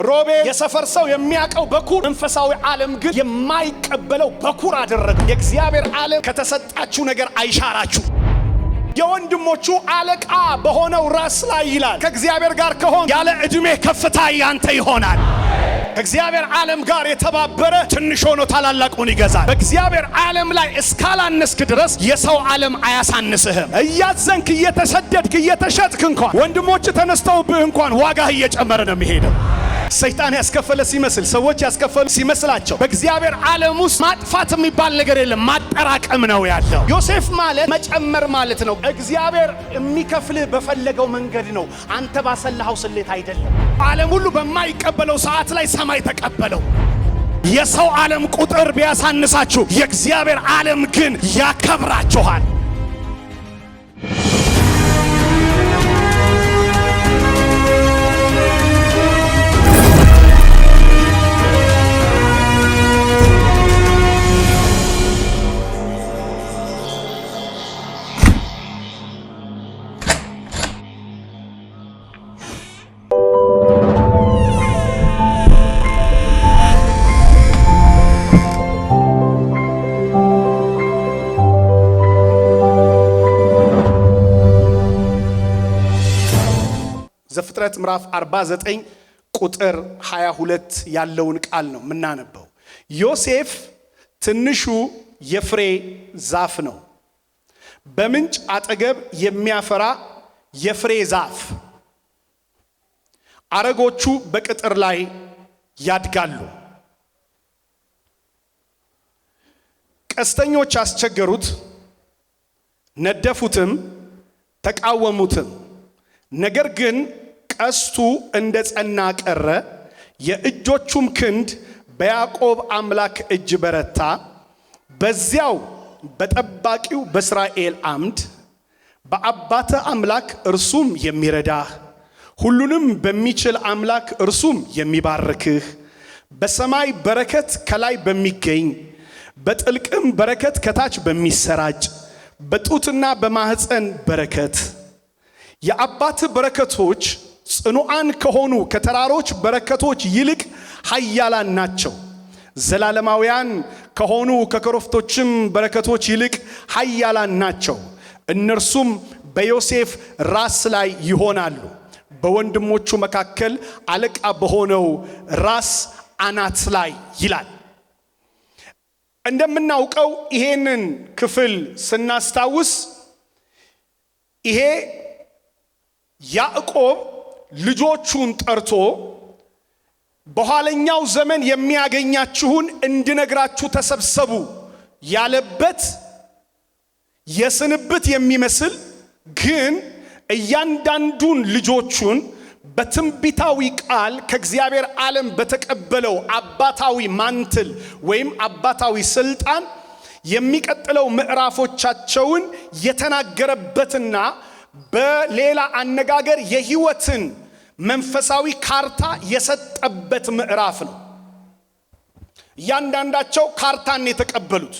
ሮቤል የሰፈር ሰው የሚያቀው በኩር መንፈሳዊ ዓለም ግን የማይቀበለው በኩር አደረገ። የእግዚአብሔር ዓለም ከተሰጣችሁ ነገር አይሻራችሁ። የወንድሞቹ አለቃ በሆነው ራስ ላይ ይላል ከእግዚአብሔር ጋር ከሆን ያለ ዕድሜ ከፍታ ያንተ ይሆናል። ከእግዚአብሔር ዓለም ጋር የተባበረ ትንሽ ሆኖ ታላላቁን ይገዛል። በእግዚአብሔር ዓለም ላይ እስካላነስክ ድረስ የሰው ዓለም አያሳንስህም። እያዘንክ እየተሰደድክ እየተሸጥክ እንኳን ወንድሞች ተነስተውብህ እንኳን ዋጋህ እየጨመረ ነው የሚሄደው። ሰይጣን ያስከፈለ ሲመስል ሰዎች ያስከፈሉ ሲመስላቸው በእግዚአብሔር ዓለም ውስጥ ማጥፋት የሚባል ነገር የለም፣ ማጠራቀም ነው ያለው። ዮሴፍ ማለት መጨመር ማለት ነው። እግዚአብሔር የሚከፍልህ በፈለገው መንገድ ነው፣ አንተ ባሰላኸው ስሌት አይደለም። ዓለም ሁሉ በማይቀበለው ሰዓት ላይ ሰማይ ተቀበለው። የሰው ዓለም ቁጥር ቢያሳንሳችሁ የእግዚአብሔር ዓለም ግን ያከብራችኋል። ዘፍጥረት ምዕራፍ 49 ቁጥር 22 ያለውን ቃል ነው የምናነበው። ዮሴፍ ትንሹ የፍሬ ዛፍ ነው፣ በምንጭ አጠገብ የሚያፈራ የፍሬ ዛፍ፣ አረጎቹ በቅጥር ላይ ያድጋሉ። ቀስተኞች አስቸገሩት፣ ነደፉትም፣ ተቃወሙትም። ነገር ግን ቀስቱ እንደ ጸና ቀረ፣ የእጆቹም ክንድ በያዕቆብ አምላክ እጅ በረታ። በዚያው በጠባቂው በእስራኤል አምድ በአባተ አምላክ እርሱም የሚረዳህ ሁሉንም በሚችል አምላክ እርሱም የሚባርክህ በሰማይ በረከት ከላይ በሚገኝ በጥልቅም በረከት ከታች በሚሰራጭ በጡትና በማህፀን በረከት የአባት በረከቶች ጽኑዓን ከሆኑ ከተራሮች በረከቶች ይልቅ ኃያላን ናቸው። ዘላለማውያን ከሆኑ ከኮረብቶችም በረከቶች ይልቅ ኃያላን ናቸው። እነርሱም በዮሴፍ ራስ ላይ ይሆናሉ፣ በወንድሞቹ መካከል አለቃ በሆነው ራስ አናት ላይ ይላል። እንደምናውቀው ይሄንን ክፍል ስናስታውስ ይሄ ያዕቆብ ልጆቹን ጠርቶ በኋለኛው ዘመን የሚያገኛችሁን እንድነግራችሁ ተሰብሰቡ ያለበት የስንብት የሚመስል ግን እያንዳንዱን ልጆቹን በትንቢታዊ ቃል ከእግዚአብሔር ዓለም በተቀበለው አባታዊ ማንትል ወይም አባታዊ ስልጣን የሚቀጥለው ምዕራፎቻቸውን የተናገረበትና በሌላ አነጋገር የህይወትን መንፈሳዊ ካርታ የሰጠበት ምዕራፍ ነው። እያንዳንዳቸው ካርታን የተቀበሉት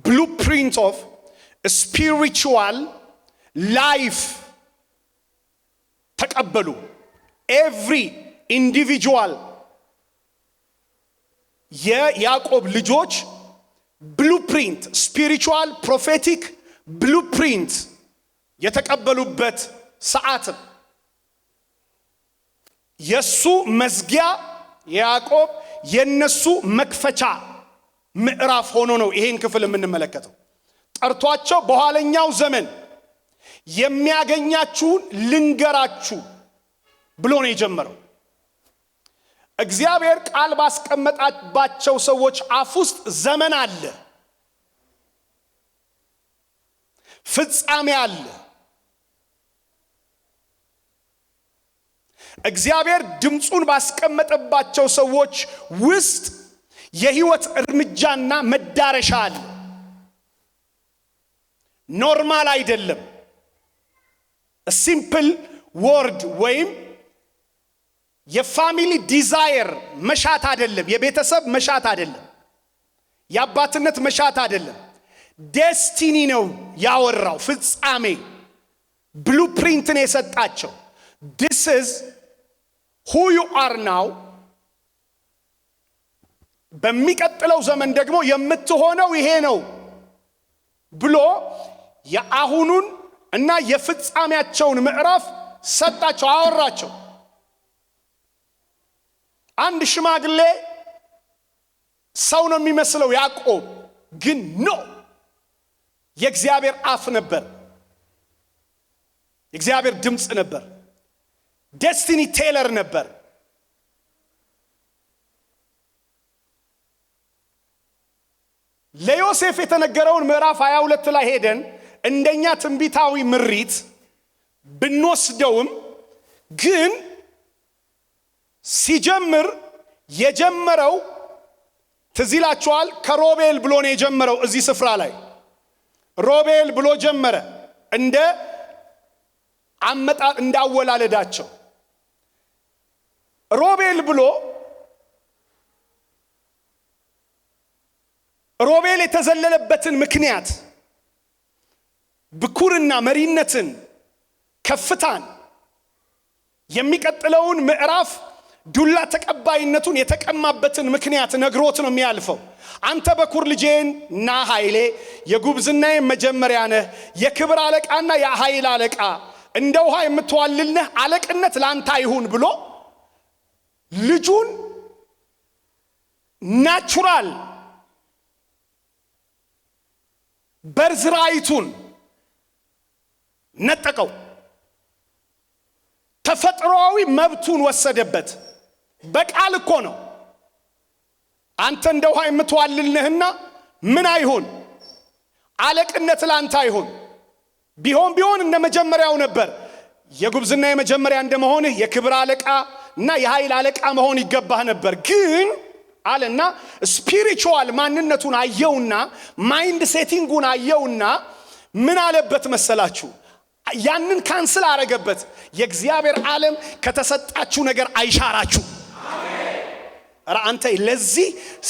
blueprint of spiritual life ተቀበሉ። every individual የያዕቆብ ልጆች blueprint spiritual prophetic blueprint የተቀበሉበት ሰዓት የሱ መዝጊያ ያዕቆብ የነሱ መክፈቻ ምዕራፍ ሆኖ ነው ይሄን ክፍል የምንመለከተው። ጠርቷቸው በኋለኛው ዘመን የሚያገኛችሁን ልንገራችሁ ብሎ ነው የጀመረው። እግዚአብሔር ቃል ባስቀመጣባቸው ሰዎች አፍ ውስጥ ዘመን አለ፣ ፍጻሜ አለ። እግዚአብሔር ድምጹን ባስቀመጠባቸው ሰዎች ውስጥ የህይወት እርምጃና መዳረሻ አለ። ኖርማል አይደለም። ሲምፕል ወርድ ወይም የፋሚሊ ዲዛየር መሻት አይደለም፣ የቤተሰብ መሻት አይደለም፣ የአባትነት መሻት አይደለም። ዴስቲኒ ነው ያወራው። ፍጻሜ ብሉፕሪንት ነው የሰጣቸው። this is who you are now በሚቀጥለው ዘመን ደግሞ የምትሆነው ይሄ ነው ብሎ የአሁኑን እና የፍጻሜያቸውን ምዕራፍ ሰጣቸው አወራቸው። አንድ ሽማግሌ ሰው ነው የሚመስለው ያዕቆብ ግን ነው የእግዚአብሔር አፍ ነበር፣ የእግዚአብሔር ድምጽ ነበር፣ ዴስቲኒ ቴለር ነበር። ለዮሴፍ የተነገረውን ምዕራፍ 22 ላይ ሄደን እንደኛ ትንቢታዊ ምሪት ብንወስደውም ግን ሲጀምር የጀመረው ትዚላችኋል ከሮቤል ብሎ ነው የጀመረው። እዚህ ስፍራ ላይ ሮቤል ብሎ ጀመረ እንደ አመጣጥ እንዳወላለዳቸው ሮቤል ብሎ ሮቤል የተዘለለበትን ምክንያት ብኩርና መሪነትን ከፍታን የሚቀጥለውን ምዕራፍ ዱላ ተቀባይነቱን የተቀማበትን ምክንያት ነግሮት ነው የሚያልፈው። አንተ በኩር ልጄን ና ኃይሌ የጉብዝናዬ መጀመሪያ ነህ፣ የክብር አለቃና የኃይል አለቃ እንደ ውሃ የምትዋልልነህ አለቅነት ላንተ ይሁን ብሎ ልጁን ናቹራል በርዝራይቱን ነጠቀው። ተፈጥሯዊ መብቱን ወሰደበት። በቃል እኮ ነው አንተ እንደ ውሃ የምትዋልልነህና ምን አይሁን አለቅነት ላንተ አይሁን። ቢሆን እንደ መጀመሪያው ነበር። የጉብዝና የመጀመሪያ እንደመሆንህ የክብር አለቃ እና የኃይል አለቃ መሆን ይገባህ ነበር። ግን አለና ስፒሪቹዋል ማንነቱን አየውና ማይንድ ሴቲንጉን አየውና ምን አለበት መሰላችሁ? ያንን ካንስል አረገበት። የእግዚአብሔር ዓለም ከተሰጣችሁ ነገር አይሻራችሁ። አረ አንተ ለዚህ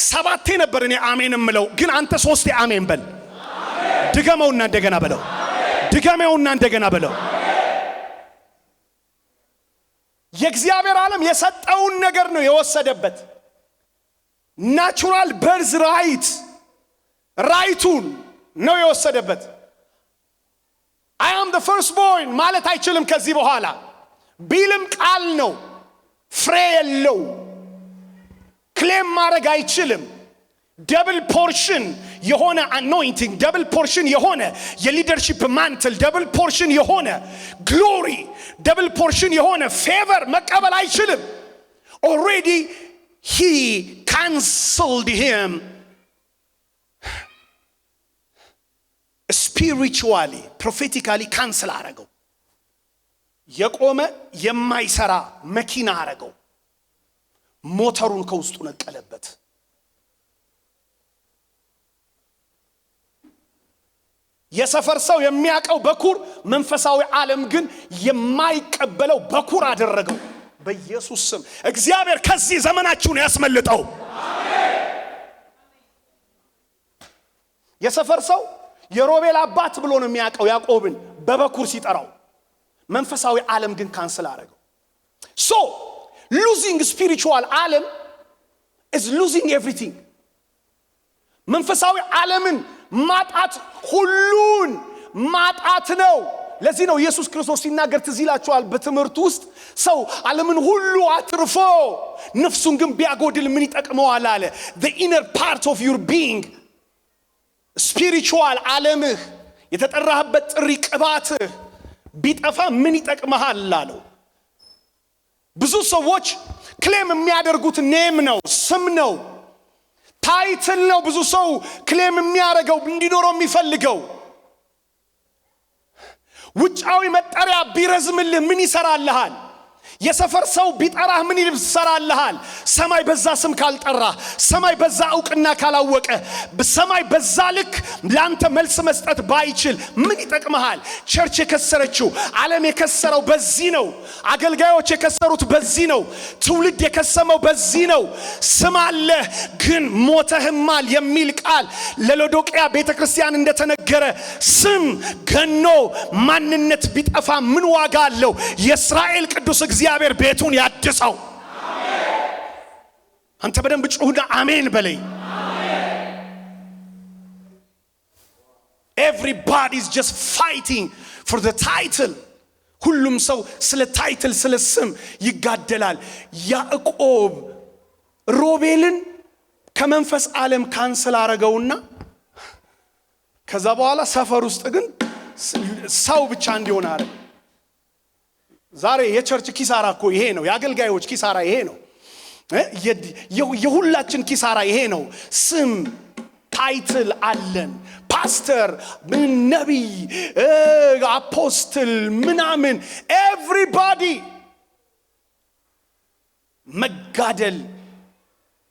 ሰባቴ ነበር እኔ አሜን እምለው፣ ግን አንተ ሶስቴ አሜን በል። ድገመውና እንደገና በለው። ድገመውና እንደገና በለው። የእግዚአብሔር ዓለም የሰጠውን ነገር ነው የወሰደበት። ናቹራል በርዝ ራይቱን ነው የወሰደበት። I am the firstborn ማለት አይችልም ከዚህ በኋላ ቢልም ቃል ነው፣ ፍሬ የለው፣ ክሌም ማድረግ አይችልም። ደብል ፖርሽን የሆነ አኖይንቲንግ፣ ደብል ፖርሽን የሆነ የሊደርሺፕ ማንትል፣ ደብል ፖርሽን የሆነ ግሎሪ፣ ደብል ፖርሽን የሆነ ፌቨር መቀበል አይችልም። ኦልሬዲ he cancelled him spiritually, prophetically cancel አረገው። የቆመ የማይሰራ መኪና አረገው። ሞተሩን ከውስጡ ነቀለበት። የሰፈር ሰው የሚያቀው በኩር፣ መንፈሳዊ ዓለም ግን የማይቀበለው በኩር አደረገው። በኢየሱስ ስም እግዚአብሔር ከዚህ ዘመናችሁን ያስመልጠው። አሜን። የሰፈር ሰው የሮቤል አባት ብሎ ነው የሚያቀው ያዕቆብን በበኩር ሲጠራው። መንፈሳዊ ዓለም ግን ካንስል አረገው። so losing spiritual ዓለም is losing everything። መንፈሳዊ ዓለምን ማጣት ሁሉን ማጣት ነው። ለዚህ ነው ኢየሱስ ክርስቶስ ሲናገር ትዝ ይላችኋል በትምህርቱ ውስጥ ሰው ዓለምን ሁሉ አትርፎ ነፍሱን ግን ቢያጎድል ምን ይጠቅመዋል አለ። the inner part of your being spiritual ዓለምህ የተጠራህበት ጥሪ ቅባትህ ቢጠፋ ምን ይጠቅመሃል አለው። ብዙ ሰዎች ክሌም የሚያደርጉት ኔም ነው፣ ስም ነው፣ ታይትል ነው። ብዙ ሰው ክሌም የሚያደርገው እንዲኖረው የሚፈልገው ውጫዊ መጠሪያ ቢረዝምልህ ምን ይሰራልሃል? የሰፈር ሰው ቢጠራህ ምን ይሰራልሃል? ሰማይ በዛ ስም ካልጠራ፣ ሰማይ በዛ ዕውቅና ካላወቀ፣ ሰማይ በዛ ልክ ላንተ መልስ መስጠት ባይችል ምን ይጠቅምሃል? ቸርች የከሰረችው፣ ዓለም የከሰረው በዚህ ነው። አገልጋዮች የከሰሩት በዚህ ነው። ትውልድ የከሰመው በዚህ ነው። ስም አለ ግን ሞተህማል የሚል ቃል ለሎዶቅያ ቤተክርስቲያን እንደተነገረ ስም ገኖ ማንነት ቢጠፋ ምን ዋጋ አለው? የእስራኤል ቅዱስ እግዚአብሔር ቤቱን ያድሰው። አንተ በደንብ ጩሁና አሜን በለኝ። Everybody is just fighting for the title. ሁሉም ሰው ስለ ታይትል ስለ ስም ይጋደላል። ያዕቆብ ሮቤልን ከመንፈስ ዓለም ካንሰል አረገውና ከዛ በኋላ ሰፈር ውስጥ ግን ሰው ብቻ እንዲሆን አረገ። ዛሬ የቸርች ኪሳራ እኮ ይሄ ነው። የአገልጋዮች ኪሳራ ይሄ ነው። የሁላችን ኪሳራ ይሄ ነው። ስም ታይትል አለን። ፓስተር፣ ነቢይ፣ አፖስትል ምናምን ኤቭሪባዲ መጋደል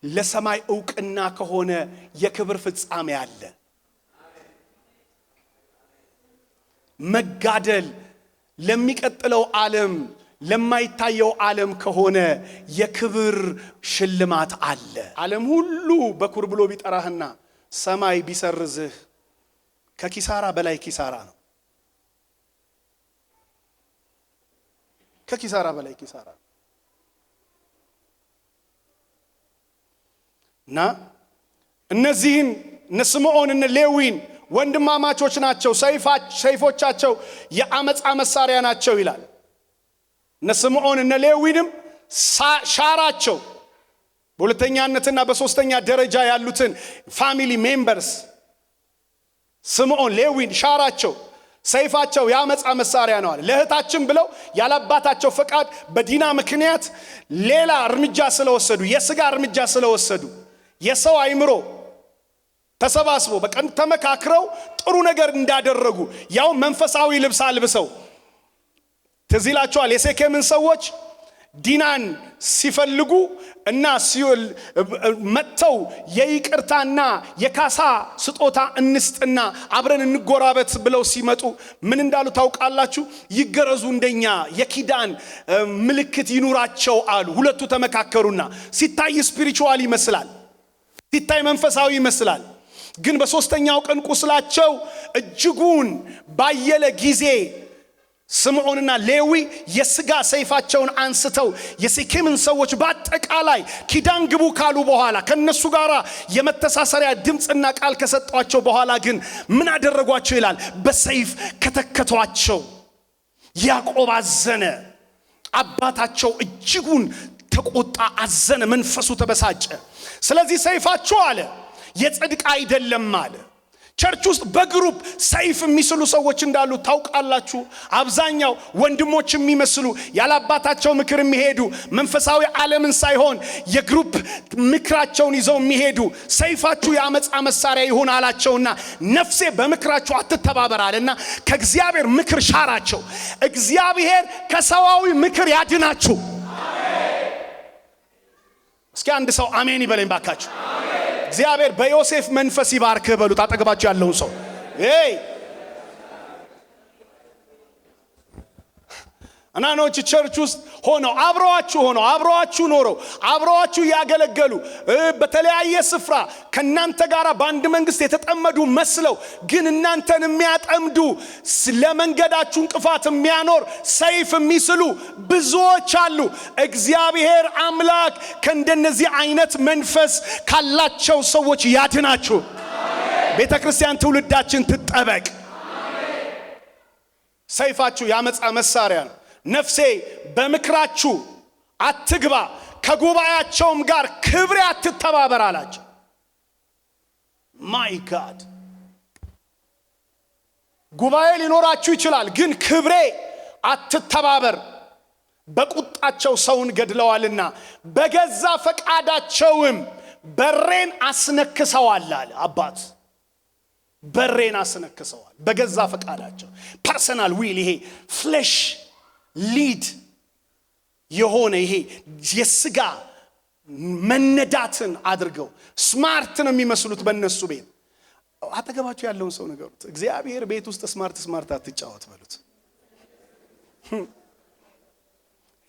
ለሰማይ ዕውቅና ከሆነ የክብር ፍጻሜ አለ። መጋደል ለሚቀጥለው ዓለም ለማይታየው ዓለም ከሆነ የክብር ሽልማት አለ። ዓለም ሁሉ በኩር ብሎ ቢጠራህና ሰማይ ቢሰርዝህ ከኪሳራ በላይ ኪሳራ ነው። ከኪሳራ በላይ ኪሳራ ነው። እና እነዚህን እነ ስምዖን እነ ሌዊን ወንድማማቾች ናቸው። ሰይፎቻቸው የአመፃ መሳሪያ ናቸው ይላል። እነ ስምዖን እነ ሌዊንም ሻራቸው። በሁለተኛነትና በሶስተኛ ደረጃ ያሉትን ፋሚሊ ሜምበርስ ስምዖን ሌዊን ሻራቸው። ሰይፋቸው የአመፃ መሳሪያ ነው አለ። ለእህታችን ብለው ያላባታቸው ፈቃድ በዲና ምክንያት ሌላ እርምጃ ስለወሰዱ፣ የሥጋ እርምጃ ስለወሰዱ፣ የሰው አይምሮ ተሰባስቦ በቀን ተመካክረው ጥሩ ነገር እንዳደረጉ ያው መንፈሳዊ ልብስ አልብሰው ትዝ ይላችኋል። የሴኬምን ሰዎች ዲናን ሲፈልጉ እና መጥተው የይቅርታና የካሳ ስጦታ እንስጥና አብረን እንጎራበት ብለው ሲመጡ ምን እንዳሉ ታውቃላችሁ? ይገረዙ እንደኛ የኪዳን ምልክት ይኑራቸው አሉ። ሁለቱ ተመካከሩና ሲታይ ስፒሪቹዋል ይመስላል፣ ሲታይ መንፈሳዊ ይመስላል። ግን በሶስተኛው ቀን ቁስላቸው እጅጉን ባየለ ጊዜ ስምዖንና ሌዊ የሥጋ ሰይፋቸውን አንስተው የሴኬምን ሰዎች በአጠቃላይ ኪዳን ግቡ ካሉ በኋላ ከነሱ ጋር የመተሳሰሪያ ድምፅና ቃል ከሰጧቸው በኋላ ግን ምን አደረጓቸው ይላል? በሰይፍ ከተከቷቸው። ያዕቆብ አዘነ። አባታቸው እጅጉን ተቆጣ፣ አዘነ፣ መንፈሱ ተበሳጨ። ስለዚህ ሰይፋችሁ አለ የጽድቅ አይደለም አለ። ቸርች ውስጥ በግሩፕ ሰይፍ የሚስሉ ሰዎች እንዳሉ ታውቃላችሁ። አብዛኛው ወንድሞች የሚመስሉ ያላባታቸው ምክር የሚሄዱ መንፈሳዊ ዓለምን ሳይሆን የግሩፕ ምክራቸውን ይዘው የሚሄዱ ሰይፋችሁ የአመፃ መሳሪያ ይሁን አላቸውና ነፍሴ በምክራችሁ አትተባበር አለና ከእግዚአብሔር ምክር ሻራቸው። እግዚአብሔር ከሰዋዊ ምክር ያድናችሁ። እስኪ አንድ ሰው አሜን ይበለኝ ባካችሁ። እግዚአብሔር በዮሴፍ መንፈስ ይባርክህ በሉት አጠገባችሁ ያለውን ሰው። አናኖች ቸርች ውስጥ ሆነው አብረዋችሁ ኖረው አብረዋችሁ ያገለገሉ በተለያየ ስፍራ ከናንተ ጋር በአንድ መንግስት የተጠመዱ መስለው ግን እናንተን የሚያጠምዱ ለመንገዳችሁ እንቅፋት የሚያኖር ሰይፍ የሚስሉ ብዙዎች አሉ። እግዚአብሔር አምላክ ከእንደነዚህ አይነት መንፈስ ካላቸው ሰዎች ያድናችሁ። ቤተክርስቲያን ትውልዳችን ትጠበቅ። ሰይፋችሁ ያመፃ መሳሪያ ነው። ነፍሴ በምክራችሁ አትግባ፣ ከጉባኤያቸውም ጋር ክብሬ አትተባበር አላቸው። ማይ ጋድ፣ ጉባኤ ሊኖራችሁ ይችላል፣ ግን ክብሬ አትተባበር። በቁጣቸው ሰውን ገድለዋልና በገዛ ፈቃዳቸውም በሬን አስነክሰዋል አለ አባት። በሬን አስነክሰዋል በገዛ ፈቃዳቸው። ፐርሰናል ዊል፣ ይሄ ፍሌሽ ሊድ የሆነ ይሄ የስጋ መነዳትን አድርገው ስማርት ነው የሚመስሉት በእነሱ ቤት። አጠገባችሁ ያለውን ሰው ንገሩት፣ እግዚአብሔር ቤት ውስጥ ስማርት አትጫወት በሉት።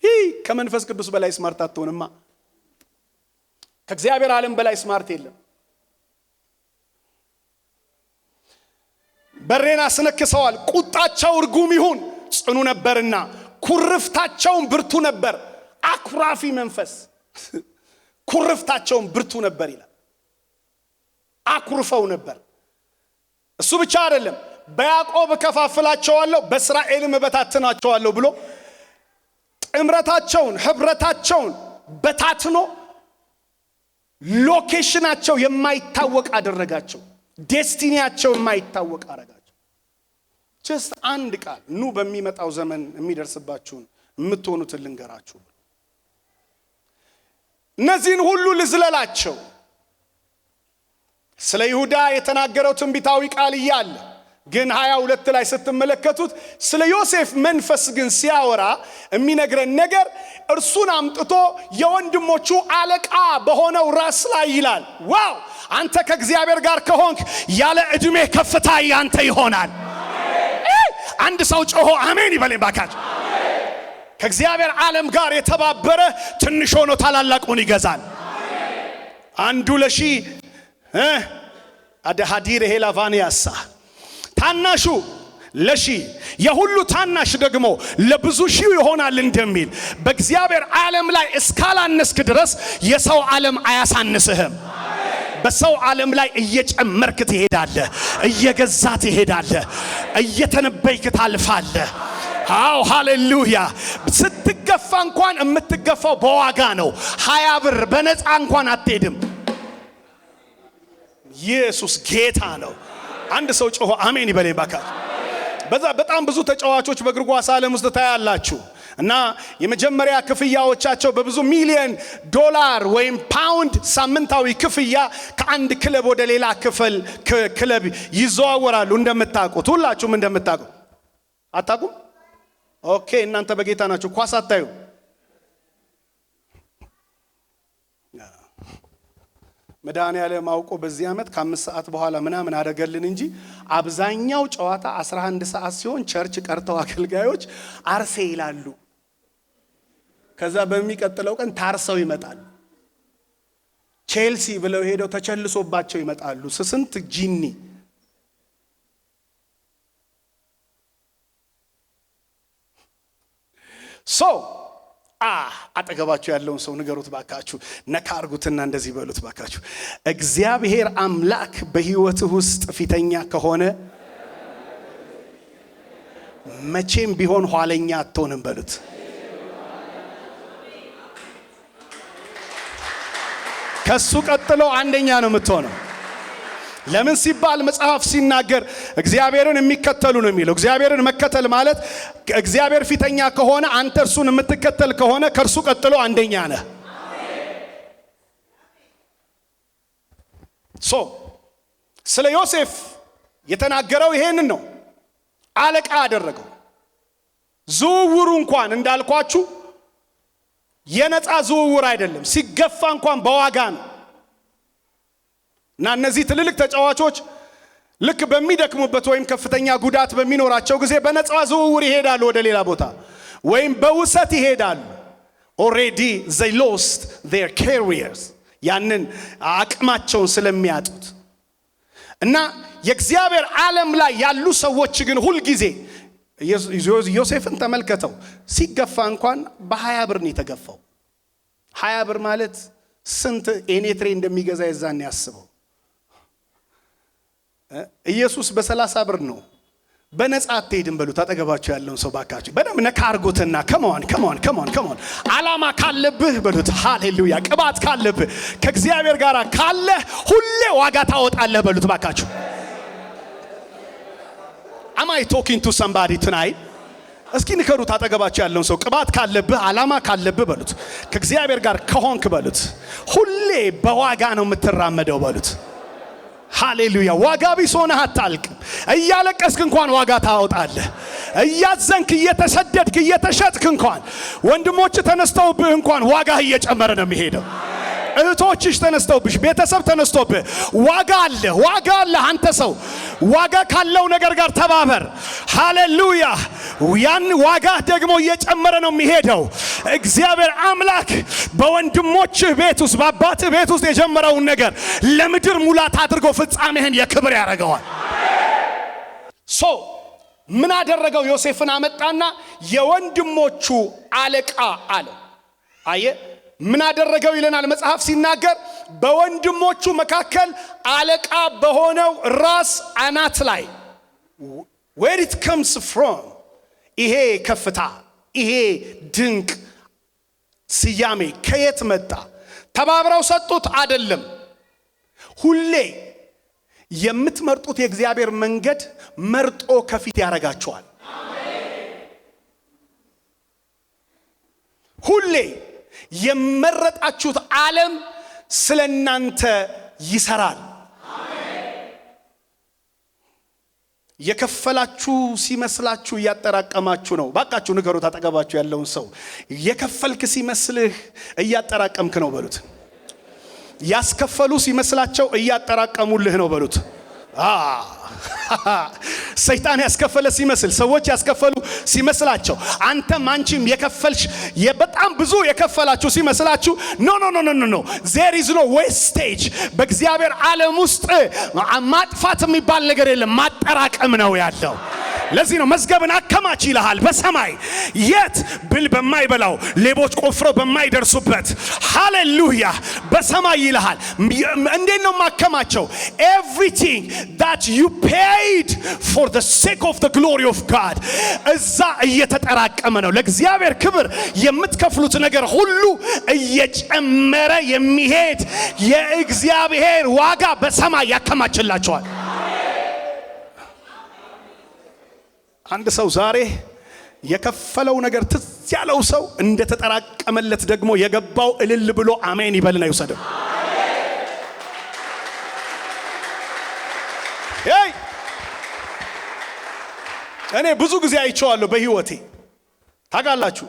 ይህ ከመንፈስ ቅዱስ በላይ ስማርት አትሆንማ። ከእግዚአብሔር ዓለም በላይ ስማርት የለም። በሬን አስነክሰዋል። ቁጣቸው ርጉም ይሁን ጽኑ ነበርና ኩርፍታቸውን ብርቱ ነበር። አኩራፊ መንፈስ ኩርፍታቸውን ብርቱ ነበር ይላል። አኩርፈው ነበር። እሱ ብቻ አይደለም፣ በያዕቆብ ከፋፍላቸዋለሁ በእስራኤልም በታትናቸዋለሁ ብሎ ጥምረታቸውን ህብረታቸውን በታትኖ ሎኬሽናቸው የማይታወቅ አደረጋቸው። ዴስቲኒያቸው የማይታወቅ አደረጋቸው። ጀስት አንድ ቃል ኑ በሚመጣው ዘመን የሚደርስባችሁን የምትሆኑትን ልንገራችሁ። እነዚህን ሁሉ ልዝለላቸው። ስለ ይሁዳ የተናገረው ትንቢታዊ ቃል እያለ ግን 22 ላይ ስትመለከቱት ስለ ዮሴፍ መንፈስ ግን ሲያወራ የሚነግረን ነገር እርሱን አምጥቶ የወንድሞቹ አለቃ በሆነው ራስ ላይ ይላል። ዋው! አንተ ከእግዚአብሔር ጋር ከሆንክ ያለ ዕድሜ ከፍታ ያንተ ይሆናል። አንድ ሰው ጮሆ አሜን ይበለኝ ባካችሁ። ከእግዚአብሔር ዓለም ጋር የተባበረ ትንሽ ሆኖ ታላላቁን ይገዛል። አንዱ ለሺህ አደሃዲር ሄላቫኒያሳ ታናሹ ለሺህ የሁሉ ታናሽ ደግሞ ለብዙ ሺህ ይሆናል እንደሚል በእግዚአብሔር ዓለም ላይ እስካላነስክ ድረስ የሰው ዓለም አያሳንስህም። በሰው ዓለም ላይ እየጨመርክ ትሄዳለህ፣ እየገዛ ትሄዳለህ፣ እየተነበይክ ታልፋለህ። አው ሃሌሉያ! ስትገፋ እንኳን የምትገፋው በዋጋ ነው። 20 ብር በነፃ እንኳን አትሄድም። ኢየሱስ ጌታ ነው። አንድ ሰው ጮሆ አሜን ይበለኝ ባካችሁ። በጣም ብዙ ተጫዋቾች በእግር ኳስ ዓለም ውስጥ ታያላችሁ እና የመጀመሪያ ክፍያዎቻቸው በብዙ ሚሊዮን ዶላር ወይም ፓውንድ ሳምንታዊ ክፍያ ከአንድ ክለብ ወደ ሌላ ክለብ ይዘዋወራሉ። እንደምታውቁት ሁላችሁም እንደምታውቁት አታውቁም? ኦኬ፣ እናንተ በጌታ ናችሁ። ኳስ አታዩ። መድኃኒዓለም አውቆ በዚህ ዓመት ከ5 ሰዓት በኋላ ምናምን አደረገልን እንጂ አብዛኛው ጨዋታ 11 ሰዓት ሲሆን ቸርች ቀርተው አገልጋዮች አርሴ ይላሉ። ከዛ በሚቀጥለው ቀን ታርሰው ይመጣሉ። ቼልሲ ብለው ሄደው ተቸልሶባቸው ይመጣሉ። ስንት ጂኒ አጠገባችሁ ያለውን ሰው ንገሩት ባካችሁ፣ ነካ አርጉትና እንደዚህ በሉት ባካችሁ፣ እግዚአብሔር አምላክ በህይወትህ ውስጥ ፊተኛ ከሆነ መቼም ቢሆን ኋለኛ አትሆንም በሉት። ከሱ ቀጥሎ አንደኛ ነው የምትሆነው። ለምን ሲባል መጽሐፍ ሲናገር እግዚአብሔርን የሚከተሉ ነው የሚለው። እግዚአብሔርን መከተል ማለት እግዚአብሔር ፊተኛ ከሆነ አንተ እርሱን የምትከተል ከሆነ ከእርሱ ቀጥሎ አንደኛ ነህ። ስለ ዮሴፍ የተናገረው ይሄንን ነው። አለቃ አደረገው። ዝውውሩ እንኳን እንዳልኳችሁ የነፃ ዝውውር አይደለም። ሲገፋ እንኳን በዋጋ ነው። እና እነዚህ ትልልቅ ተጫዋቾች ልክ በሚደክሙበት ወይም ከፍተኛ ጉዳት በሚኖራቸው ጊዜ በነፃ ዝውውር ይሄዳሉ ወደ ሌላ ቦታ ወይም በውሰት ይሄዳሉ። already they lost their careers ያንን አቅማቸውን ስለሚያጡት። እና የእግዚአብሔር ዓለም ላይ ያሉ ሰዎች ግን ሁል ጊዜ ዮሴፍን ተመልከተው፣ ሲገፋ እንኳን በ20 ብር ነው የተገፋው። 20 ብር ማለት ስንት ኤኔትሬ እንደሚገዛ የዛን ያስበው። ኢየሱስ በ30 ብር ነው። በነፃ አትሄድም በሉት። አጠገባችሁ ያለውን ሰው ባካችሁ በደም ነካ አርጉትና ከመሆን ዓላማ ካለብህ በሉት። ሃሌሉያ! ቅባት ካለብህ ከእግዚአብሔር ጋር ካለ ሁሌ ዋጋ ታወጣለህ በሉት ባካችሁ። Am I talking to somebody tonight? እስኪ ንከሩት አጠገባችሁ ያለውን ሰው ቅባት ካለብህ ዓላማ ካለብህ በሉት። ከእግዚአብሔር ጋር ከሆንክ በሉት ሁሌ በዋጋ ነው የምትራመደው በሉት። ሃሌሉያ። ዋጋ ቢስ ሆነህ አታልቅም። እያለቀስክ እንኳን ዋጋ ታወጣለህ። እያዘንክ እየተሰደድክ እየተሸጥክ እንኳን ወንድሞች ተነስተውብህ እንኳን ዋጋ እየጨመረ ነው የሚሄደው። እህቶችሽ ተነስተውብሽ፣ ቤተሰብ ተነስተውብህ ዋጋ አለ። አንተ ሰው ዋጋ ካለው ነገር ጋር ተባበር። ሃሌሉያ። ያን ዋጋ ደግሞ እየጨመረ ነው የሚሄደው። እግዚአብሔር አምላክ በወንድሞችህ ቤት ውስጥ በአባትህ ቤት ውስጥ የጀመረውን ነገር ለምድር ሙላት አድርጎ ፍጻሜህን የክብር ያደርገዋል። ምን አደረገው? ዮሴፍን አመጣና የወንድሞቹ አለቃ አለው። አየ ምን አደረገው ይለናል መጽሐፍ ሲናገር፣ በወንድሞቹ መካከል አለቃ በሆነው ራስ አናት ላይ where it comes from ይሄ ከፍታ ይሄ ድንቅ ስያሜ ከየት መጣ? ተባብረው ሰጡት አይደለም። ሁሌ የምትመርጡት የእግዚአብሔር መንገድ መርጦ ከፊት ያረጋቸዋል። ሁሌ የመረጣችሁት ዓለም ስለናንተ ይሰራል። የከፈላችሁ ሲመስላችሁ እያጠራቀማችሁ ነው። ባካችሁ ንገሩት አጠገባችሁ ያለውን ሰው የከፈልክ ሲመስልህ እያጠራቀምክ ነው በሉት። ያስከፈሉ ሲመስላቸው እያጠራቀሙልህ ነው በሉት። ሰይጣን ያስከፈለ ሲመስል፣ ሰዎች ያስከፈሉ ሲመስላቸው፣ አንተም አንቺም የከፈልሽ በጣም ብዙ የከፈላችሁ ሲመስላችሁ ኖ there is no wastage። በእግዚአብሔር ዓለም ውስጥ ማጥፋት የሚባል ነገር የለም፣ ማጠራቀም ነው ያለው። ለዚህ ነው መዝገብን አከማች ይልሃል በሰማይ የት ብል በማይበላው ሌቦች ቆፍረው በማይደርሱበት። ሃሌሉያ። በሰማይ ይልሃል። እንዴት ነው ማከማቸው? everything that you paid for the sake of the glory of God እዛ እየተጠራቀመ ነው። ለእግዚአብሔር ክብር የምትከፍሉት ነገር ሁሉ እየጨመረ የሚሄድ የእግዚአብሔር ዋጋ በሰማይ ያከማችላቸዋል። አንድ ሰው ዛሬ የከፈለው ነገር ትዝ ያለው ሰው እንደተጠራቀመለት ደግሞ የገባው እልል ብሎ አሜን ይበልና ይውሰደው። እኔ ብዙ ጊዜ አይቼዋለሁ በህይወቴ። ታውቃላችሁ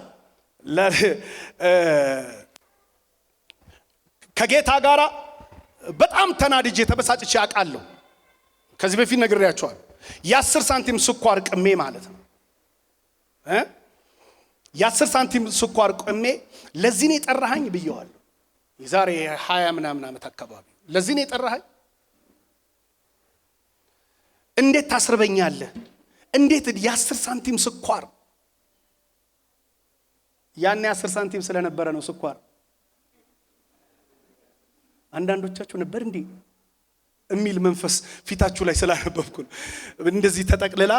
ከጌታ ጋራ በጣም ተናድጄ ተበሳጭቼ አውቃለሁ። ከዚህ በፊት ነግሬያችኋለሁ። የ10 ሳንቲም ስኳር ቅሜ ማለት ነው። የ10 ሳንቲም ስኳር ቅሜ ለዚህ ነው የጠራኸኝ ብየዋለሁ። የዛሬ 20 ምናምን ዓመት አካባቢ ለዚህ ነው የጠራኸኝ? እንዴት ታስርበኛለህ? እንዴት የ10 ሳንቲም ስኳር? ያኔ 10 ሳንቲም ስለነበረ ነው ስኳር። አንዳንዶቻችሁ ነበር እንዴ እሚል መንፈስ ፊታችሁ ላይ ስላነበብኩ እንደዚህ ተጠቅልላ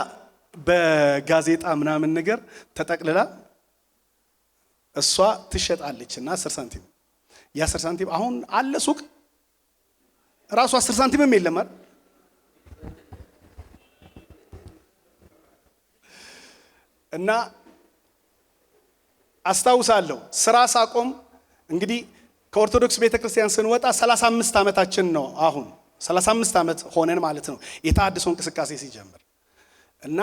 በጋዜጣ ምናምን ነገር ተጠቅልላ እሷ ትሸጣለችና 10 ሳንቲም የ10 ሳንቲም አሁን አለ ሱቅ ራሱ 10 ሳንቲምም የለም አይደል? እና አስታውሳለሁ ስራ ሳቆም እንግዲህ ከኦርቶዶክስ ቤተክርስቲያን ስንወጣ 35 ዓመታችን ነው። አሁን 35 ዓመት ሆነን ማለት ነው የተሐድሶ እንቅስቃሴ ሲጀምር። እና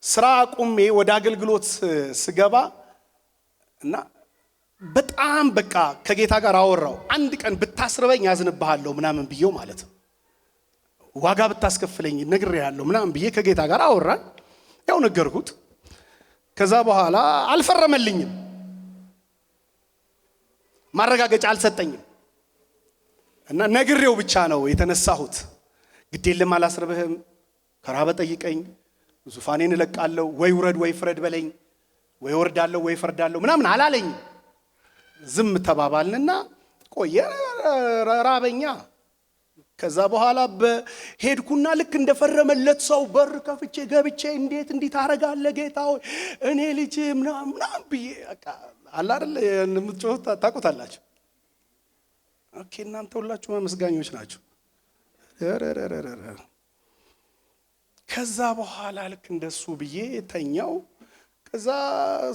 ስራ አቁሜ ወደ አገልግሎት ስገባ እና በጣም በቃ ከጌታ ጋር አወራው። አንድ ቀን ብታስርበኝ ያዝንብሃለሁ ምናምን ብዬው ማለት ነው። ዋጋ ብታስከፍለኝ ነግሬሃለሁ ምናምን ብዬ ከጌታ ጋር አወራን። ያው ነገርኩት። ከዛ በኋላ አልፈረመልኝም፣ ማረጋገጫ አልሰጠኝም። እና ነግሬው ብቻ ነው የተነሳሁት። ግዴለም አላስርብህም፣ ከራበ ጠይቀኝ፣ ዙፋኔን እለቃለሁ፣ ወይ ውረድ ወይ ፍረድ በለኝ፣ ወይ ወርዳለሁ ወይ ፍረዳለሁ ምናምን አላለኝ። ዝም ተባባልንና ቆየ። ራበኛ። ከዛ በኋላ በሄድኩና ልክ እንደፈረመለት ሰው በር ከፍቼ ገብቼ እንዴት እንዲህ ታረጋለህ ጌታ ሆይ እኔ ልጅ ምናምን ብዬ አላ አይደል የምትጮሁት ታውቁታላችሁ። ኦኬ እናንተ ሁላችሁ መስጋኞች ናችሁ። ከዛ በኋላ ልክ እንደሱ ብዬ ተኛው። ከዛ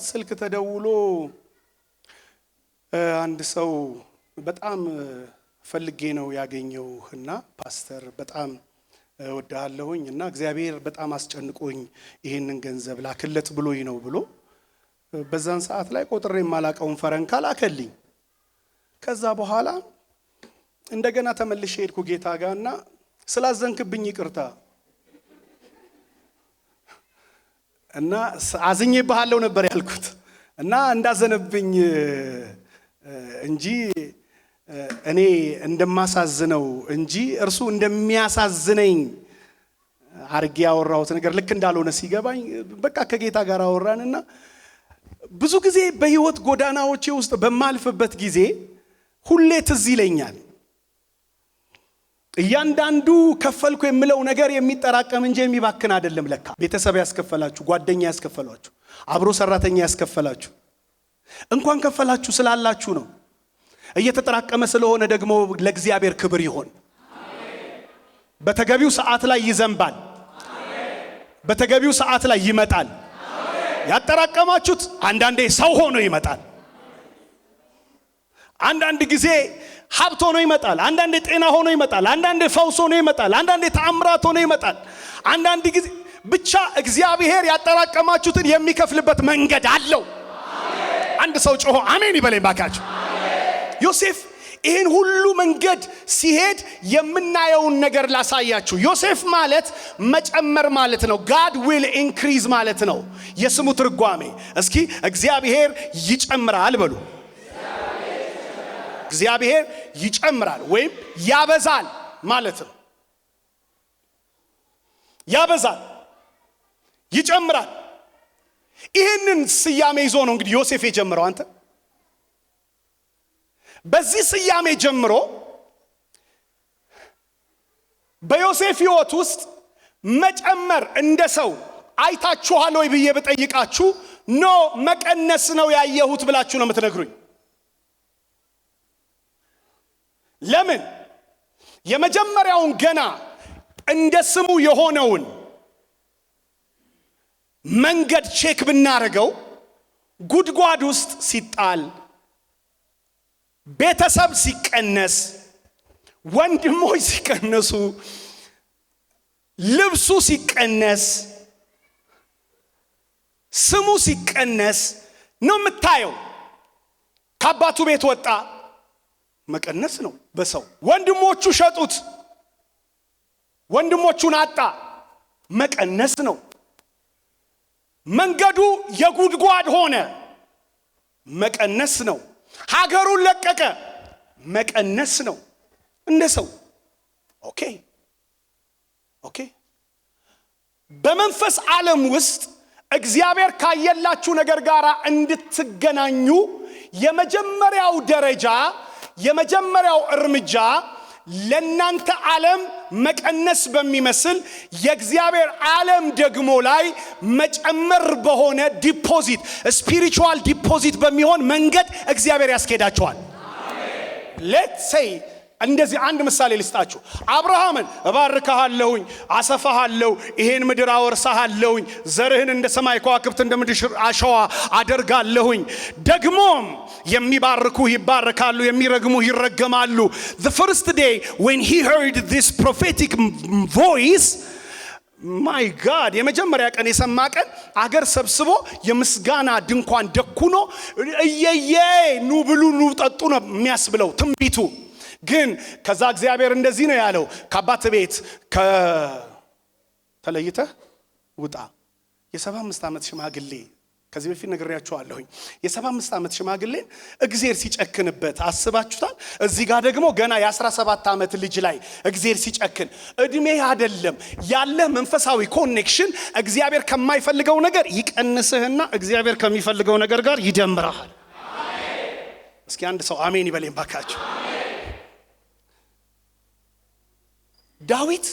ስልክ ተደውሎ አንድ ሰው በጣም ፈልጌ ነው ያገኘውና ፓስተር በጣም ወዳለሁኝ እና እግዚአብሔር በጣም አስጨንቆኝ ይሄንን ገንዘብ ላክለት ብሎኝ ነው ብሎ በዛን ሰዓት ላይ ቆጥሬ ማላቀውን ፈረንካ ላከልኝ። ከዛ በኋላ እንደገና ተመልሼ ሄድኩ ጌታ ጋርና ስላዘንክብኝ ይቅርታ እና አዝኜብሃለሁ ነበር ያልኩት እና እንዳዘነብኝ እንጂ እኔ እንደማሳዝነው እንጂ እርሱ እንደሚያሳዝነኝ አርጌ ያወራሁት ነገር ልክ እንዳልሆነ ሲገባኝ በቃ ከጌታ ጋር አወራንና ብዙ ጊዜ በህይወት ጎዳናዎቼ ውስጥ በማልፍበት ጊዜ ሁሌ ትዝ ይለኛል እያንዳንዱ ከፈልኩ የምለው ነገር የሚጠራቀም እንጂ የሚባክን አይደለም። ለካ ቤተሰብ ያስከፈላችሁ፣ ጓደኛ ያስከፈላችሁ፣ አብሮ ሰራተኛ ያስከፈላችሁ እንኳን ከፈላችሁ ስላላችሁ ነው። እየተጠራቀመ ስለሆነ ደግሞ ለእግዚአብሔር ክብር ይሆን። በተገቢው ሰዓት ላይ ይዘንባል። በተገቢው ሰዓት ላይ ይመጣል። ያጠራቀማችሁት አንዳንዴ ሰው ሆኖ ይመጣል። አንዳንድ ጊዜ ሀብት ሆኖ ይመጣል። አንዳንዴ ጤና ሆኖ ይመጣል። አንዳንዴ ፈውስ ሆኖ ይመጣል። አንዳንዴ ተአምራት ሆኖ ይመጣል። አንዳንድ ጊዜ ብቻ እግዚአብሔር ያጠራቀማችሁትን የሚከፍልበት መንገድ አለው። አንድ ሰው ጮሆ አሜን ይበለኝ ባካችሁ። ዮሴፍ ይሄን ሁሉ መንገድ ሲሄድ የምናየውን ነገር ላሳያችሁ። ዮሴፍ ማለት መጨመር ማለት ነው። God will increase ማለት ነው የስሙ ትርጓሜ። እስኪ እግዚአብሔር ይጨምራል በሉ። እግዚአብሔር ይጨምራል ወይም ያበዛል ማለት ነው። ያበዛል፣ ይጨምራል። ይሄንን ስያሜ ይዞ ነው እንግዲህ ዮሴፍ የጀመረው። አንተ በዚህ ስያሜ ጀምሮ በዮሴፍ ሕይወት ውስጥ መጨመር እንደ ሰው አይታችኋል ወይ ብዬ በጠይቃችሁ ኖ መቀነስ ነው ያየሁት ብላችሁ ነው የምትነግሩኝ። ለምን? የመጀመሪያውን ገና እንደ ስሙ የሆነውን መንገድ ቼክ ብናረገው ጉድጓድ ውስጥ ሲጣል፣ ቤተሰብ ሲቀነስ፣ ወንድሞች ሲቀነሱ፣ ልብሱ ሲቀነስ፣ ስሙ ሲቀነስ ነው የምታየው። ከአባቱ ቤት ወጣ፣ መቀነስ ነው በሰው። ወንድሞቹ ሸጡት፣ ወንድሞቹን አጣ፣ መቀነስ ነው። መንገዱ የጉድጓድ ሆነ፣ መቀነስ ነው። ሀገሩን ለቀቀ፣ መቀነስ ነው። እንደ ሰው ኦኬ። በመንፈስ ዓለም ውስጥ እግዚአብሔር ካየላችሁ ነገር ጋር እንድትገናኙ የመጀመሪያው ደረጃ፣ የመጀመሪያው እርምጃ ለናንተ ዓለም መቀነስ በሚመስል የእግዚአብሔር ዓለም ደግሞ ላይ መጨመር በሆነ ዲፖዚት፣ ስፒሪቹዋል ዲፖዚት በሚሆን መንገድ እግዚአብሔር ያስኬዳቸዋል። ሌትስ ሴይ እንደዚህ አንድ ምሳሌ ልስጣችሁ። አብርሃምን እባርካለሁኝ፣ አሰፋሃለሁ፣ ይሄን ምድር አወርሳሃለሁኝ፣ ዘርህን እንደ ሰማይ ከዋክብት እንደ ምድር አሸዋ አደርጋለሁኝ፣ ደግሞም የሚባርኩ ይባረካሉ፣ የሚረግሙ ይረገማሉ። The first day when he heard this prophetic voice, my God, የመጀመሪያ ቀን የሰማ ቀን አገር ሰብስቦ የምስጋና ድንኳን ደኩኖ እየየ ኑ ብሉ ኑ ጠጡ ነው የሚያስብለው ትንቢቱ። ግን ከዛ እግዚአብሔር እንደዚህ ነው ያለው፣ ከአባት ቤት ተለይተህ ውጣ። የ75 ዓመት ሽማግሌ ከዚህ በፊት ነግሬያችኋለሁኝ። የ75 ዓመት ሽማግሌን እግዚአብሔር ሲጨክንበት አስባችሁታል? እዚህ ጋር ደግሞ ገና የ17 ዓመት ልጅ ላይ እግዚአብሔር ሲጨክን እድሜ አይደለም ያለ መንፈሳዊ ኮኔክሽን እግዚአብሔር ከማይፈልገው ነገር ይቀንስህና እግዚአብሔር ከሚፈልገው ነገር ጋር ይደምራል። አሜን። እስኪ አንድ ሰው አሜን ይበለኝ ባካችሁ። ዳዊት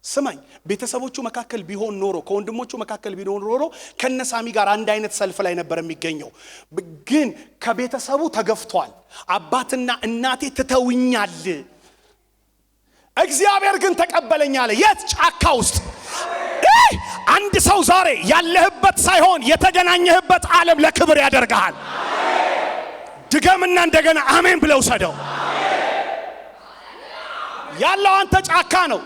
ስማኝ፣ ቤተሰቦቹ መካከል ቢሆን ኖሮ፣ ከወንድሞቹ መካከል ቢሆን ኖሮ ከነሳሚ ጋር አንድ አይነት ሰልፍ ላይ ነበር የሚገኘው። ግን ከቤተሰቡ ተገፍቷል። አባትና እናቴ ትተውኛል፣ እግዚአብሔር ግን ተቀበለኝ አለ። የት? ጫካ ውስጥ። አንድ ሰው ዛሬ ያለህበት ሳይሆን የተገናኘህበት ዓለም ለክብር ያደርጋል። ድገምና እንደገና አሜን ብለው ሰደው። ያለው አንተ ጫካ ነው።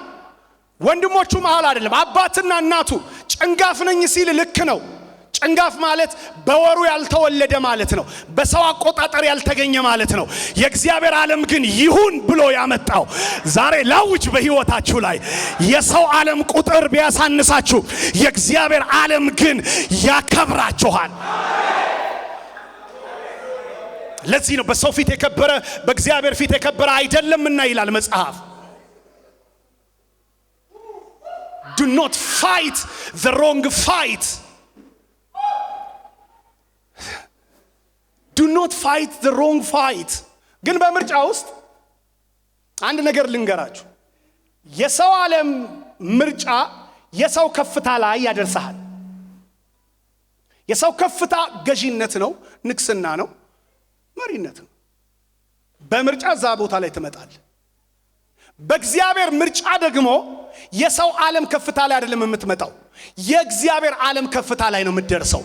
ወንድሞቹ መሃል አይደለም። አባትና እናቱ ጭንጋፍ ነኝ ሲል ልክ ነው። ጭንጋፍ ማለት በወሩ ያልተወለደ ማለት ነው። በሰው አቆጣጠር ያልተገኘ ማለት ነው። የእግዚአብሔር ዓለም ግን ይሁን ብሎ ያመጣው ዛሬ ላውጅ በሕይወታችሁ ላይ የሰው ዓለም ቁጥር ቢያሳንሳችሁ የእግዚአብሔር ዓለም ግን ያከብራችኋል። ለዚህ ነው በሰው ፊት የከበረ በእግዚአብሔር ፊት የከበረ አይደለምና ይላል መጽሐፍ። Do not fight the wrong fight. Do not fight the wrong fight. ግን በምርጫ ውስጥ አንድ ነገር ልንገራችሁ። የሰው ዓለም ምርጫ የሰው ከፍታ ላይ ያደርሳል። የሰው ከፍታ ገዢነት ነው፣ ንግስና ነው፣ መሪነት ነው። በምርጫ እዛ ቦታ ላይ ትመጣል። በእግዚአብሔር ምርጫ ደግሞ የሰው ዓለም ከፍታ ላይ አይደለም የምትመጣው፣ የእግዚአብሔር ዓለም ከፍታ ላይ ነው የምትደርሰው።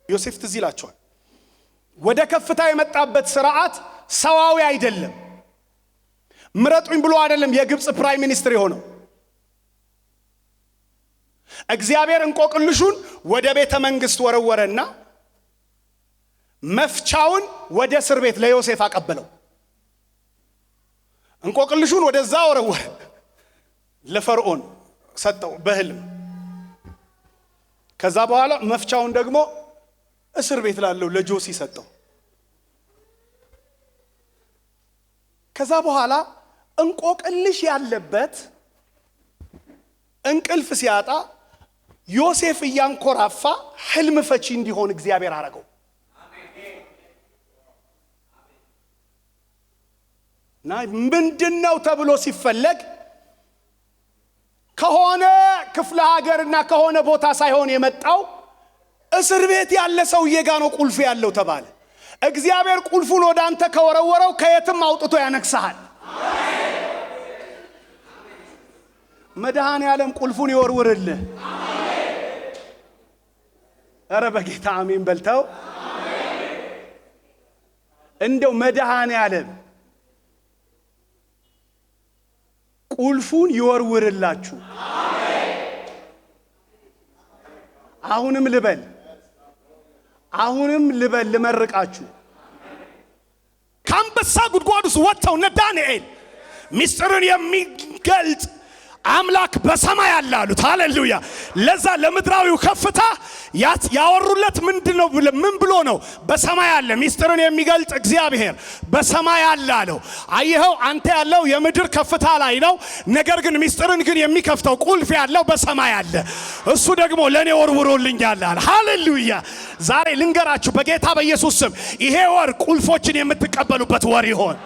ዮሴፍ ትዝ ይላችኋል። ወደ ከፍታ የመጣበት ስርዓት ሰዋዊ አይደለም። ምረጡኝ ብሎ አይደለም የግብጽ ፕራይም ሚኒስትር የሆነው። እግዚአብሔር እንቆቅልሹን ወደ ቤተ መንግስት ወረወረና መፍቻውን ወደ እስር ቤት ለዮሴፍ አቀበለው። እንቆቅልሹን ወደዛ ወረወረ፣ ለፈርዖን ሰጠው በህልም። ከዛ በኋላ መፍቻውን ደግሞ እስር ቤት ላለው ለጆሲ ሰጠው። ከዛ በኋላ እንቆቅልሽ ያለበት እንቅልፍ ሲያጣ ዮሴፍ እያንኮራፋ ህልም ፈቺ እንዲሆን እግዚአብሔር አረገው። እና ምንድነው ተብሎ ሲፈለግ ከሆነ ክፍለ ሀገርና ከሆነ ቦታ ሳይሆን የመጣው እስር ቤት ያለ ሰውዬ ጋር ነው ቁልፍ ያለው ተባለ። እግዚአብሔር ቁልፉን ወደ አንተ ከወረወረው ከየትም አውጥቶ ያነክሳል። መድኃኔ ዓለም ቁልፉን ይወርውርልህ። ኧረ በጌታ አሜን በልተው። እንደው መድኃኔ ዓለም ቁልፉን ይወርውርላችሁ። አሁንም ልበል ልመርቃችሁ። ከአንበሳ ጉድጓድ ውስጥ ወጥተው እነ ዳንኤል ሚስጥርን የሚገልጥ አምላክ በሰማይ አለ አሉት። ሃሌሉያ! ለዛ ለምድራዊው ከፍታ ያወሩለት ምንድነው? ምን ብሎ ነው? በሰማይ አለ ሚስጥርን የሚገልጥ እግዚአብሔር በሰማይ አለ አለው። አየኸው፣ አንተ ያለው የምድር ከፍታ ላይ ነው። ነገር ግን ሚስጥርን ግን የሚከፍተው ቁልፍ ያለው በሰማይ አለ። እሱ ደግሞ ለኔ ወርውሮልኛል አለ። ሃሌሉያ! ዛሬ ልንገራችሁ በጌታ በኢየሱስ ስም ይሄ ወር ቁልፎችን የምትቀበሉበት ወር ይሆን።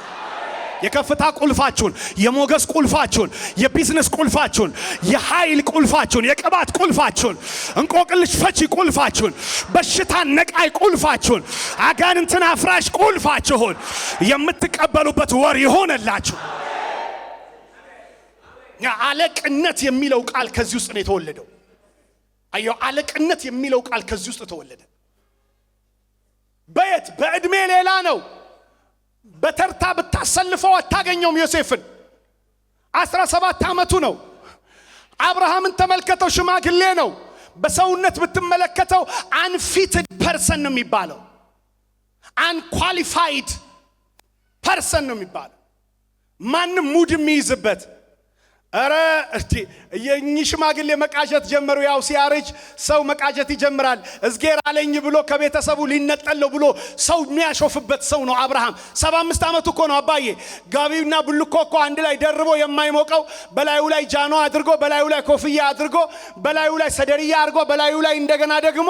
የከፍታ ቁልፋችሁን፣ የሞገስ ቁልፋችሁን፣ የቢዝነስ ቁልፋችሁን፣ የኃይል ቁልፋችሁን፣ የቅባት ቁልፋችሁን፣ እንቆቅልሽ ፈቺ ቁልፋችሁን፣ በሽታን ነቃይ ቁልፋችሁን፣ አጋንንትን አፍራሽ ቁልፋችሁን የምትቀበሉበት ወር ይሆንላችሁ። አለቅነት የሚለው ቃል ከዚህ ውስጥ ነው የተወለደው። አየው፣ አለቅነት የሚለው ቃል ከዚህ ውስጥ ተወለደ። በእድሜ ሌላ ነው። በተርታ ብታሰልፈው አታገኘውም። ዮሴፍን 17 ዓመቱ ነው። አብርሃምን ተመልከተው፣ ሽማግሌ ነው። በሰውነት ብትመለከተው አንፊትድ ፐርሰን ነው የሚባለው። አንኳሊፋይድ ፐርሰን ነው የሚባለው። ማንም ሙድ የሚይዝበት አረ እቺ የኚህ ሽማግሌ መቃጀት ጀመሩ። ያው ሲያረጅ ሰው መቃጀት ይጀምራል። እዝጌር አለኝ ብሎ ከቤተሰቡ ሊነጠለው ብሎ ሰው የሚያሾፍበት ሰው ነው አብርሃም። 75 ዓመቱ እኮ ነው አባዬ። ጋቢውና ብልኮ እኮ አንድ ላይ ደርቦ የማይሞቀው በላዩ ላይ ጃኖ አድርጎ በላዩ ላይ ኮፍያ አድርጎ በላዩ ላይ ሰደሪያ አድርጎ በላዩ ላይ እንደገና ደግሞ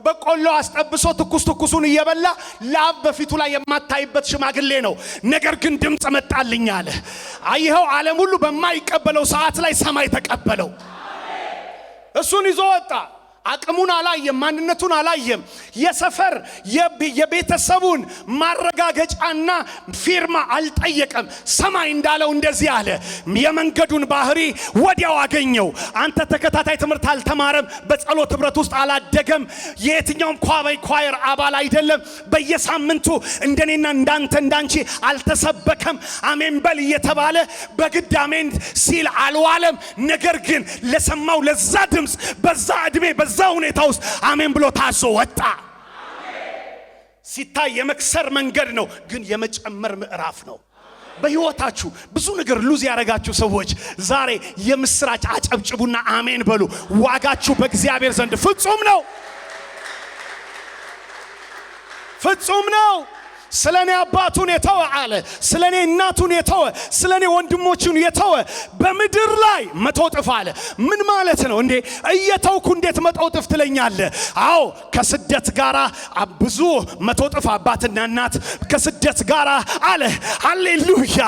በቆሎ አስጠብሶ ትኩሱን እየበላ ላብ በፊቱ ላይ የማታይበት ሽማግሌ ነው። ነገር ግን ድምጽ መጣልኝ አለ። አይኸው ዓለም ሁሉ በማይቀበል ሰዓት ላይ ሰማይ ተቀበለው። እሱን ይዞ ወጣ። አቅሙን አላየም፣ ማንነቱን አላየም። የሰፈር የቤተሰቡን ማረጋገጫና ፊርማ አልጠየቀም። ሰማይ እንዳለው እንደዚህ አለ። የመንገዱን ባህሪ ወዲያው አገኘው። አንተ ተከታታይ ትምህርት አልተማረም፣ በጸሎት ህብረት ውስጥ አላደገም፣ የየትኛውም ኳየር አባል አይደለም፣ በየሳምንቱ እንደኔና እንዳንተ እንዳንቺ አልተሰበከም። አሜን በል እየተባለ በግድ አሜን ሲል አልዋለም። ነገር ግን ለሰማው ለዛ ድምፅ በዛ እድሜ በዛ ሁኔታ ውስጥ አሜን ብሎ ታዞ ወጣ። ሲታይ የመክሰር መንገድ ነው፣ ግን የመጨመር ምዕራፍ ነው። በህይወታችሁ ብዙ ነገር ሉዝ ያረጋችሁ ሰዎች ዛሬ የምስራች አጨብጭቡና አሜን በሉ። ዋጋችሁ በእግዚአብሔር ዘንድ ፍጹም ነው፣ ፍጹም ነው። ስለኔ አባቱን የተወ አለ፣ ስለኔ እናቱን የተወ፣ ስለኔ ወንድሞቹን የተወ በምድር ላይ 100 እጥፍ አለ። ምን ማለት ነው እንዴ? እየተውኩ እንዴት 100 እጥፍ ትለኛለህ? አዎ ከስደት ጋራ ብዙ 100 እጥፍ አባትና እናት ከስደት ጋራ አለ። ሃሌሉያ።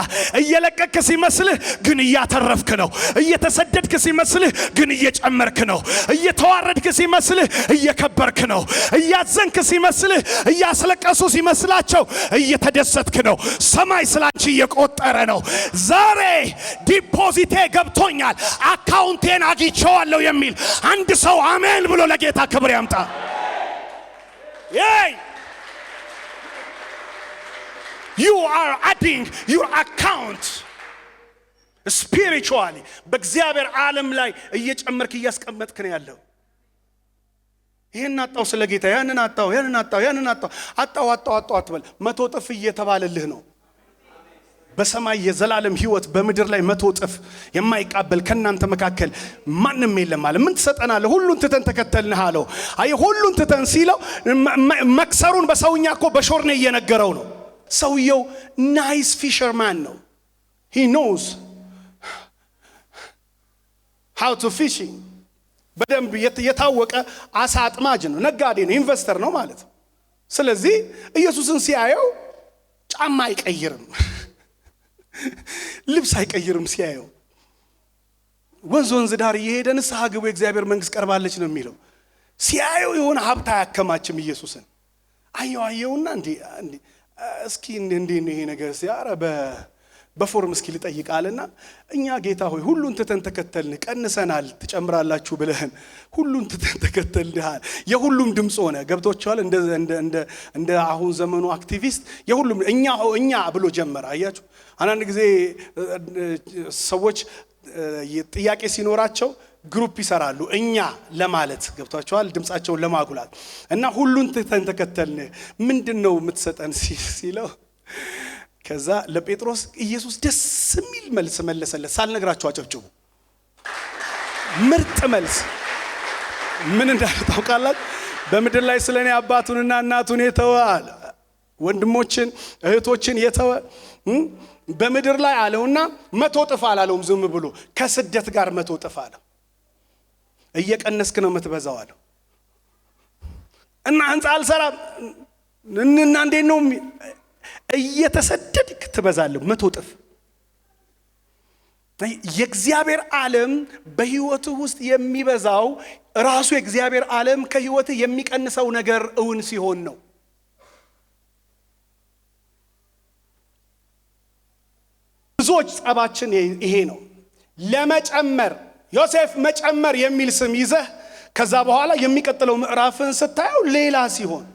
እየለቀቅክ ሲመስልህ ግን እያተረፍክ ነው። እየተሰደድክ ሲመስልህ ግን እየጨመርክ ነው። እየተዋረድክ ሲመስልህ እየከበርክ ነው። እያዘንክ ሲመስልህ እያስለቀሱ ሲመስላቸው እየተደሰትክ ነው። ሰማይ ስላንቺ እየቆጠረ ነው። ዛሬ ዲፖዚቴ ገብቶኛል፣ አካውንቴን አግኝቼዋለሁ የሚል አንድ ሰው አሜን ብሎ ለጌታ ክብር ያምጣ። You are adding your account spiritually በእግዚአብሔር ዓለም ላይ እየጨመርክ እያስቀመጥክ ነው ያለው። ይሄን አጣው ስለ ጌታ ያንን አጣው አትበል። 100 እጥፍ እየተባለልህ ነው። በሰማይ የዘላለም ህይወት በምድር ላይ 100 እጥፍ የማይቃበል ከናንተ መካከል ማንም የለም አለ። ምን ትሰጠናለህ? ሁሉን ትተን ተከተልንህ አለው። አይ ሁሉን ትተን ሲለው መክሰሩን በሰውኛ እኮ በሾርኔ እየነገረው ነው። ሰውየው ናይስ ፊሸርማን ነው። he knows how to fishing በደንብ የታወቀ አሳ አጥማጅ ነው፣ ነጋዴ ነው፣ ኢንቨስተር ነው ማለት ነው። ስለዚህ ኢየሱስን ሲያየው ጫማ አይቀይርም፣ ልብስ አይቀይርም። ሲያየው ወንዝ ዳር እየሄደ ንስሐ ግቡ የእግዚአብሔር መንግስት ቀርባለች ነው የሚለው። ሲያየው የሆነ ሀብት አያከማችም። ኢየሱስን አየውና እንዴ እስኪ እንዴ ነው ይሄ ነገር ሲያረ በፎርም እስኪ ልጠይቃልና እኛ ጌታ ሆይ ሁሉን ትተን ተከተልን፣ ቀንሰናል ትጨምራላችሁ ብለህን ሁሉን ትተን ተከተልንሃል። የሁሉም ድምጽ ሆነ። ገብቶቻል። እንደ አሁን ዘመኑ አክቲቪስት የሁሉም እኛ ብሎ ጀመረ። አያችሁ አንዳንድ ጊዜ ሰዎች ጥያቄ ሲኖራቸው ግሩፕ ይሰራሉ እኛ ለማለት ገብቷቸዋል፣ ድምጻቸውን ለማጉላት እና ሁሉን ትተን ተከተልን ምንድነው የምትሰጠን ሲለው ከዛ ለጴጥሮስ ኢየሱስ ደስ የሚል መልስ መለሰለት። ሳልነግራችሁ አጨብጭቡ። ምርጥ መልስ ምን እንዳለ ታውቃላችሁ? በምድር ላይ ስለኔ አባቱንና እናቱን የተወ ወንድሞችን እህቶችን የተወ በምድር ላይ አለውና 100 እጥፍ አላለውም። ዝም ብሎ ከስደት ጋር 100 እጥፍ አለው። እየቀነስክ ነው የምትበዛው አለው። እና ህንጻ አልሰራም እና እንዴት ነው እየተሰደድክ ትበዛለህ 100 እጥፍ። የእግዚአብሔር ዓለም በህይወቱ ውስጥ የሚበዛው ራሱ የእግዚአብሔር ዓለም ከህይወት የሚቀንሰው ነገር እውን ሲሆን ነው። ብዙዎች ጸባችን ይሄ ነው። ለመጨመር ዮሴፍ መጨመር የሚል ስም ይዘህ ከዛ በኋላ የሚቀጥለው ምዕራፍን ስታየው ሌላ ሲሆን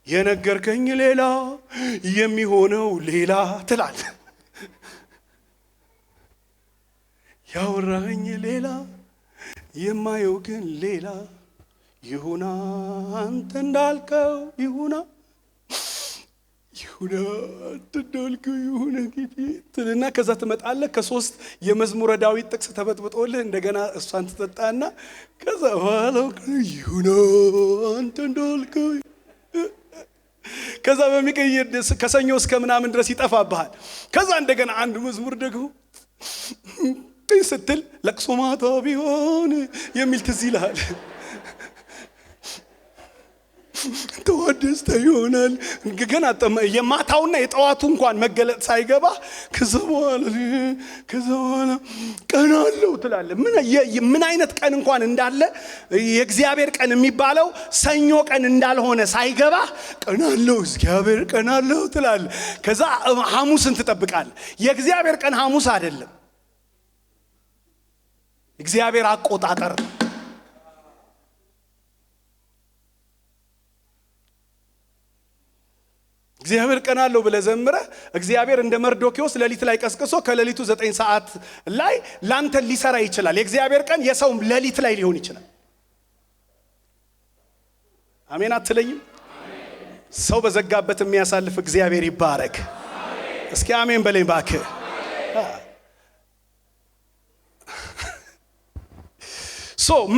የነገርከኝ ሌላ የሚሆነው ሌላ ትላል። ያወራኝ ሌላ የማየው ግን ሌላ ይሁና አንተ እንዳልከው ይሁና ተደልከው ይሁና ጌቴ ትልና ከዛ ትመጣለህ። ከ3 የመዝሙረ ዳዊት ጥቅስ ተበጥብጦልህ እንደገና እሷን ትጠጣና ከዛ በኋላ ይሁና አንተ እንዳልከው ከዛ በሚቀየር ከሰኞ እስከ ምናምን ድረስ ይጠፋብሃል። ከዛ እንደገና አንድ መዝሙር ደግሞ ስትል ለቅሶ ማታ ቢሆን የሚል ትዝ ይልሃል። ተወደስተ ይሆናል ገና የማታውና የጠዋቱ እንኳን መገለጥ ሳይገባ ከዛ በኋላ ቀን አለው ትላለህ። ምን አይነት ቀን እንኳን እንዳለ የእግዚአብሔር ቀን የሚባለው ሰኞ ቀን እንዳልሆነ ሳይገባ ቀን አለው እግዚአብሔር ቀን አለው ትላለህ። ከዛ ሐሙስን ትጠብቃለህ። የእግዚአብሔር ቀን ሐሙስ አይደለም፣ እግዚአብሔር አቆጣጠር። እግዚአብሔር ቀን አለው ብለህ ዘምረህ እግዚአብሔር እንደ መርዶኪዎስ ሌሊት ላይ ቀስቅሶ ከሌሊቱ 9 ሰዓት ላይ ላንተ ሊሰራ ይችላል። የእግዚአብሔር ቀን የሰው ሌሊት ላይ ሊሆን ይችላል። አሜን አትለኝም? ሰው በዘጋበት የሚያሳልፍ እግዚአብሔር ይባረክ። እስኪ አሜን በለኝ ባክህ።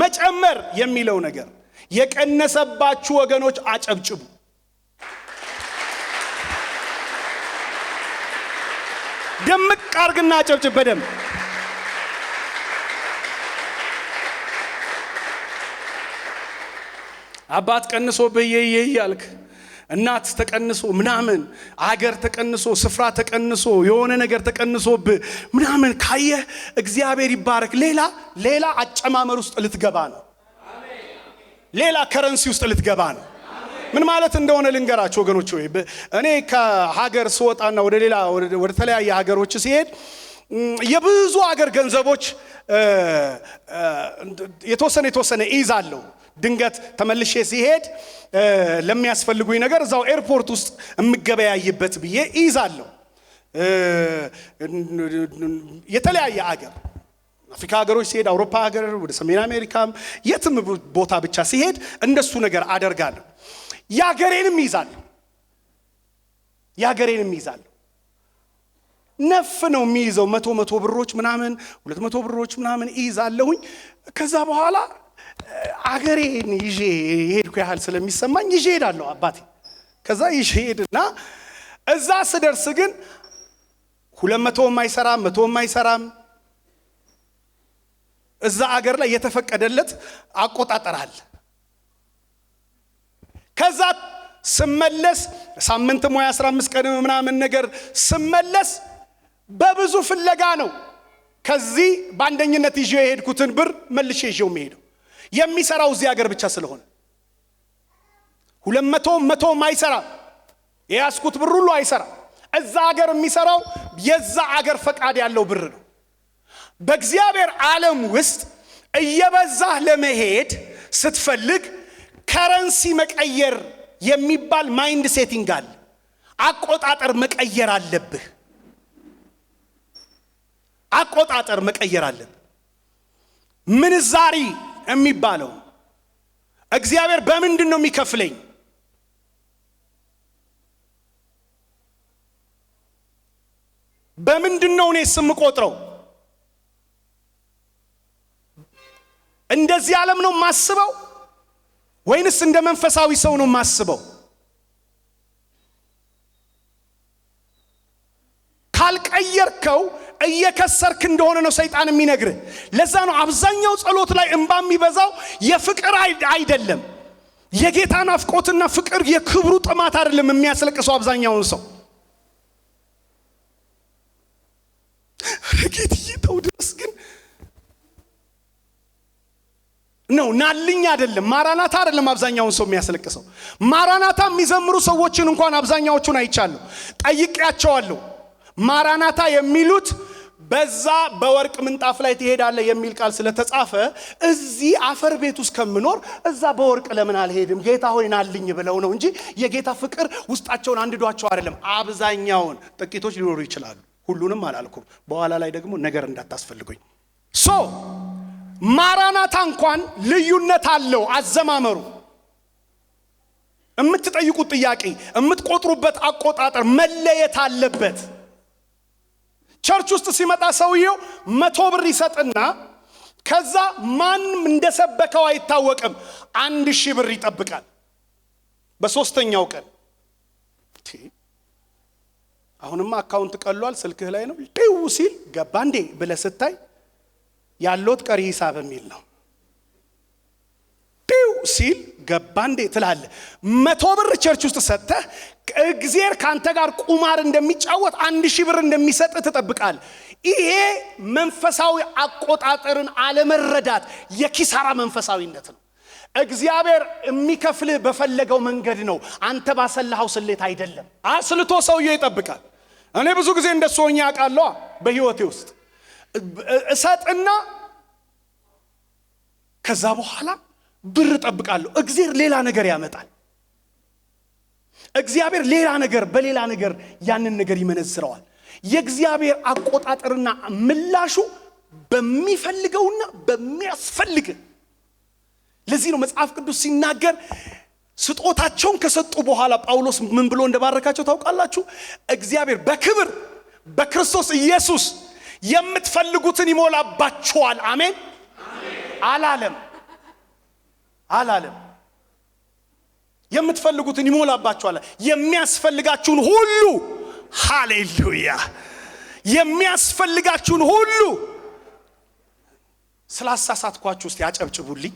መጨመር የሚለው ነገር የቀነሰባችሁ ወገኖች አጨብጭቡ። ደምቅ አርግና አጨብጭብ በደም። አባት ቀንሶ በየየ ያልክ እናት ተቀንሶ ምናምን አገር ተቀንሶ ስፍራ ተቀንሶ የሆነ ነገር ተቀንሶብ ምናምን ካየ እግዚአብሔር ይባረክ። ሌላ አጨማመር ውስጥ ልትገባ ነው። ሌላ ከረንሲ ውስጥ ልትገባ ነው። ምን ማለት እንደሆነ ልንገራችሁ ወገኖች። እኔ ከሀገር ስወጣና ወደ ተለያየ ሀገሮች ሲሄድ የብዙ ሀገር ገንዘቦች የተወሰነ ይዛለሁ። ድንገት ተመልሼ ሲሄድ ለሚያስፈልጉኝ ነገር እዛው ኤርፖርት ውስጥ እምገበያይበት ብዬ ይዛለሁ። የተለያየ ሀገር አፍሪካ ሀገሮች ሲሄድ፣ አውሮፓ ሀገር፣ ወደ ሰሜን አሜሪካም የትም ቦታ ብቻ ሲሄድ እንደሱ ነገር አደርጋለሁ። ያገሬንም ይዛለሁ። ነፍ ነው የሚይዘው። 100 ብሮች ምናምን 200 ብሮች ምናምን ይዛለሁኝ። ከዛ በኋላ አገሬን ይዤ ሄድኩ ያህል ስለሚሰማኝ ይዤ ሄዳለሁ አባቴ። ከዛ ይዤ ሄድና እዛ ስደርስ ግን 200 አይሰራም፣ 100 አይሰራም። እዛ አገር ላይ የተፈቀደለት አቆጣጠራል። ከዛ ስመለስ ሳምንት ሞያ 15 ቀን ምናምን ነገር ስመለስ በብዙ ፍለጋ ነው ከዚህ ባንደኝነት ይዤ የሄድኩትን ብር መልሼ ይዤው መሄደው። የሚሰራው እዚህ ሀገር ብቻ ስለሆነ 200 አይሰራም። የያዝኩት ብር ሁሉ አይሰራም። እዛ ሀገር የሚሰራው የዛ ሀገር ፈቃድ ያለው ብር ነው። በእግዚአብሔር ዓለም ውስጥ እየበዛህ ለመሄድ ስትፈልግ ከረንሲ መቀየር የሚባል ማይንድ ሴቲንግ አለ። አቆጣጠር መቀየር አለብህ። አቆጣጠር መቀየር አለብህ። ምንዛሪ የሚባለው እግዚአብሔር በምንድን ነው የሚከፍለኝ? በምንድን ነው እኔ ስም ቆጥረው? እንደዚህ ዓለም ነው ማስበው ወይንስ እንደ መንፈሳዊ ሰው ነው ማስበው? ካልቀየርከው እየከሰርክ እንደሆነ ነው ሰይጣን የሚነግርህ። ለዛ ነው አብዛኛው ጸሎት ላይ እንባ የሚበዛው የፍቅር አይደለም። የጌታ ናፍቆትና ፍቅር የክብሩ ጥማት አይደለም የሚያስለቅሰው አብዛኛውን ሰው። ጌትዬ ተው ድረስ ግን ነው ናልኝ አይደለም። ማራናታ አይደለም አብዛኛውን ሰው የሚያስለቅሰው። ማራናታ የሚዘምሩ ሰዎችን እንኳን አብዛኛዎቹን አይቻለሁ፣ ጠይቄያቸዋለሁ። ማራናታ የሚሉት በዛ በወርቅ ምንጣፍ ላይ ትሄዳለህ የሚል ቃል ስለተጻፈ እዚህ አፈር ቤት ውስጥ ከምኖር እዛ በወርቅ ለምን አልሄድም ጌታ ሆይ ናልኝ ብለው ነው እንጂ የጌታ ፍቅር ውስጣቸውን አንድዷቸው አይደለም። አብዛኛውን፣ ጥቂቶች ሊኖሩ ይችላሉ፣ ሁሉንም አላልኩም። በኋላ ላይ ደግሞ ነገር እንዳታስፈልጉኝ። ማራናታ እንኳን ልዩነት አለው አዘማመሩ። የምትጠይቁት ጥያቄ፣ የምትቆጥሩበት አቆጣጠር መለየት አለበት። ቸርች ውስጥ ሲመጣ ሰውየው 100 ብር ይሰጥና ከዛ ማንም እንደሰበከው አይታወቅም 1000 ብር ይጠብቃል። በሶስተኛው ቀን አሁንማ አካውንት ቀሏል ስልክህ ላይ ነው ጤው ሲል ገባ እንዴ ብለህ ስታይ ያለውት ቀሪ ሂሳብ የሚል ነው። ፒው ሲል ገባ እንዴ ትላለህ። 100 ብር ቸርች ውስጥ ሰጥተህ እግዚአብሔር ካንተ ጋር ቁማር እንደሚጫወት 1000 ብር እንደሚሰጥ ትጠብቃለህ። ይሄ መንፈሳዊ አቆጣጠርን አለመረዳት የኪሳራ መንፈሳዊነት ነው። እግዚአብሔር የሚከፍልህ በፈለገው መንገድ ነው፣ አንተ ባሰላው ስሌት አይደለም። አስልቶ ሰውዬ ይጠብቃል። እኔ ብዙ ጊዜ እንደሱ ሆኜ አውቃለሁ በህይወቴ ውስጥ። እሰጥና ከዛ በኋላ ብር ጠብቃለሁ። እግዚአብሔር ሌላ ነገር ያመጣል። እግዚአብሔር ሌላ ነገር በሌላ ነገር ያንን ነገር ይመነዝረዋል። የእግዚአብሔር አቆጣጠርና ምላሹ በሚፈልገውና በሚያስፈልግ። ለዚህ ነው መጽሐፍ ቅዱስ ሲናገር ስጦታቸውን ከሰጡ በኋላ ጳውሎስ ምን ብሎ እንደባረካቸው ታውቃላችሁ? እግዚአብሔር በክብር በክርስቶስ ኢየሱስ የምትፈልጉትን ይሞላባችኋል። አሜን አላለም። የምትፈልጉትን ይሞላባችኋል። የሚያስፈልጋችሁን ሁሉ ሃሌሉያ፣ የሚያስፈልጋችሁን ሁሉ። ስላሳሳትኳችሁ እስቲ አጨብጭቡልኝ።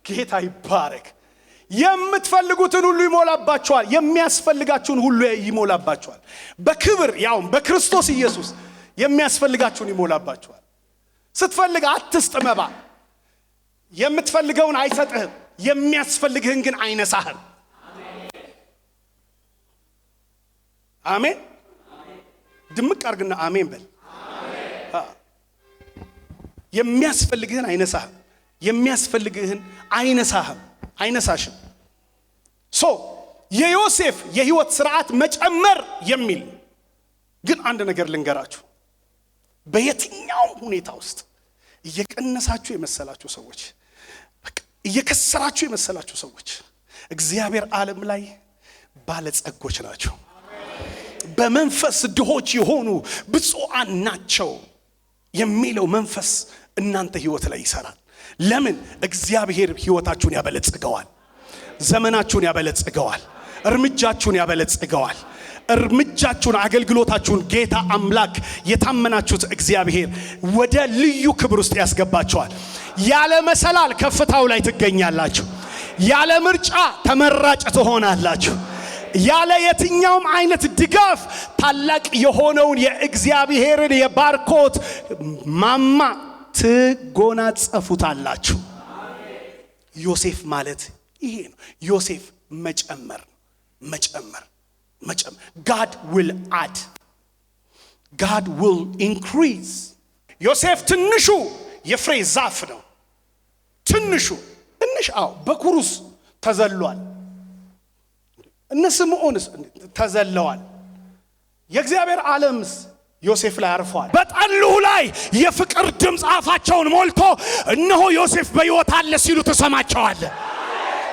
ጌታ ይባረክ። የምትፈልጉትን ሁሉ ይሞላባችኋል። የሚያስፈልጋችሁን ሁሉ ይሞላባችኋል። በክብር ያው በክርስቶስ ኢየሱስ የሚያስፈልጋችሁን ይሞላባችኋል። ስትፈልግ አትስጥ መባ። የምትፈልገውን አይሰጥህም፣ የሚያስፈልግህን ግን አይነሳህም። አሜን። ድምቅ አርግና አሜን በል። የሚያስፈልግህን አይነሳህም፣ የሚያስፈልግህን አይነሳሽም። የዮሴፍ የህይወት ስርዓት መጨመር የሚል ግን አንድ ነገር ልንገራችሁ። በየትኛውም ሁኔታ ውስጥ እየቀነሳችሁ የመሰላችሁ ሰዎች፣ እየከሰራችሁ የመሰላችሁ ሰዎች እግዚአብሔር ዓለም ላይ ባለጸጎች ናቸው። በመንፈስ ድሆች የሆኑ ብፁዓን ናቸው የሚለው መንፈስ እናንተ ህይወት ላይ ይሰራል። ለምን? እግዚአብሔር ህይወታችሁን ያበለጽገዋል፣ ዘመናችሁን ያበለጽገዋል፣ እርምጃችሁን ያበለጽገዋል። እርምጃችሁን፣ አገልግሎታችሁን ጌታ አምላክ የታመናችሁት እግዚአብሔር ወደ ልዩ ክብር ውስጥ ያስገባችኋል። ያለ መሰላል ከፍታው ላይ ትገኛላችሁ። ያለ ምርጫ ተመራጭ ትሆናላችሁ። ያለ የትኛውም አይነት ድጋፍ ታላቅ የሆነውን የእግዚአብሔርን የባርኮት ማማ ትጎናጸፉታላችሁ። ዮሴፍ ማለት ይሄ ነው። ዮሴፍ መጨመር። God will add, God will increase. ዮሴፍ ትንሹ የፍሬ ዛፍ ነው። ትንሽ በኩሩስ ተዘሏል። እነ ስምዖንስ ተዘለዋል። የእግዚአብሔር ዓለምስ ዮሴፍ ላይ አርፏል። በጠሉህ ላይ የፍቅር ድምፅ አፋቸውን ሞልቶ እነሆ ዮሴፍ በሕይወት አለ ሲሉ ተሰማቸዋለህ።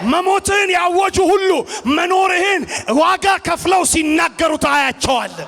መሞትህን ያወጁ ሁሉ መኖርህን ዋጋ ከፍለው ሲናገሩ ታያቸዋለህ።